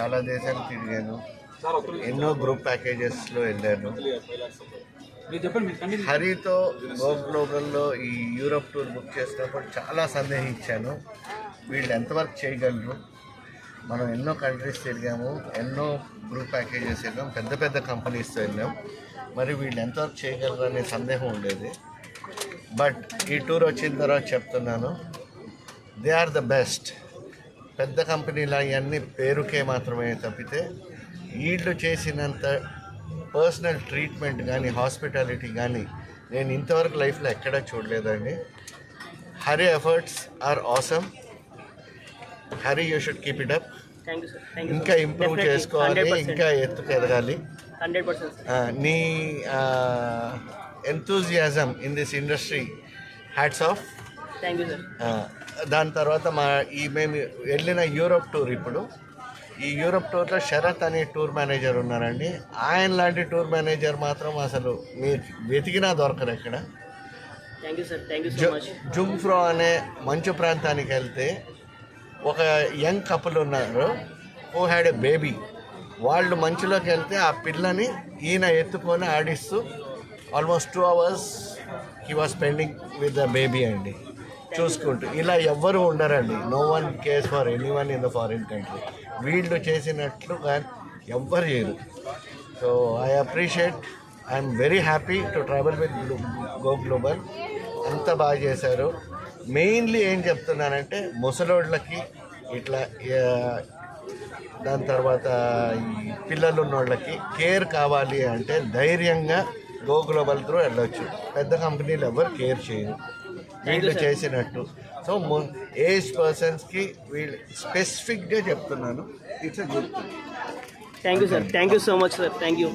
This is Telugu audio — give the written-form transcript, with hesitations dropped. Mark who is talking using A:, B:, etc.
A: చాలా దేశాలు తిరిగాను, ఎన్నో గ్రూప్ ప్యాకేజెస్లో వెళ్ళాను. హరితో గో గ్లోబల్లో ఈ యూరోప్ టూర్ బుక్ చేసినప్పుడు చాలా సందేహించాను, వీళ్ళు ఎంతవరకు చేయగలరు. మనం ఎన్నో కంట్రీస్ తిరిగాము, ఎన్నో గ్రూప్ ప్యాకేజెస్ వెళ్ళాం, పెద్ద పెద్ద కంపెనీస్తో వెళ్ళాం, మరి వీళ్ళు ఎంతవరకు చేయగలరు అనే సందేహం ఉండేది. బట్ ఈ టూర్ వచ్చిన తర్వాత చెప్తున్నాను, దే ఆర్ ద బెస్ట్. పెద్ద కంపెనీలు అవన్నీ పేరుకే మాత్రమే తప్పితే వీళ్ళు చేసినంత పర్సనల్ ట్రీట్మెంట్ కానీ హాస్పిటాలిటీ కానీ నేను ఇంతవరకు లైఫ్లో ఎక్కడా చూడలేదండి. Hari efforts are awesome. Hari you should keep it up. ఇంకా ఇంప్రూవ్ చేసుకోవాలి, ఇంకా ఎత్తుకు ఎదగాలి. నీ enthusiasm in this industry hats off. దాని తర్వాత మేము వెళ్ళిన యూరోప్ టూర్, ఇప్పుడు ఈ యూరోప్ టూర్లో శరత్ అనే టూర్ మేనేజర్ ఉన్నారండి. ఆయన లాంటి టూర్ మేనేజర్ మాత్రం అసలు మీరు వెతికినా దొరకరు ఎక్కడ. జుంఫ్రో అనే మంచు ప్రాంతానికి వెళ్తే ఒక యంగ్ కపుల్ ఉన్నారు, హూ హ్యాడ్ ఎ బేబీ. వాళ్ళు మంచులోకి వెళ్తే ఆ పిల్లని ఈయన ఎత్తుకొని ఆడిస్తూ almost 2 hours he was spending with the baby అండి, చూసుకుంటూ. ఇలా ఎవ్వరూ ఉండరండి. No one cares for anyone in the foreign country. వీళ్ళు చేసినట్లు కానీ ఎవ్వరు చేయరు. So I appreciate, I'm very happy to travel with Go Global. అంత బాగా చేశారు. మెయిన్లీ ఏం చెప్తున్నానంటే ముసలోళ్ళకి ఇట్లా, దాని తర్వాత ఈ పిల్లలు ఉన్నోళ్ళకి కేర్ కావాలి అంటే ధైర్యంగా గో గ్లోబల్ త్రూ వెళ్ళొచ్చు. పెద్ద కంపెనీలు ఎవరు కేర్ చేయరు వీళ్ళు చేసినట్టు. సో ఏజ్ పర్సన్స్కి వీళ్ళు స్పెసిఫిక్గా చెప్తున్నాను, it's a good thing.
B: Thank you sir, thank you so much sir, thank you.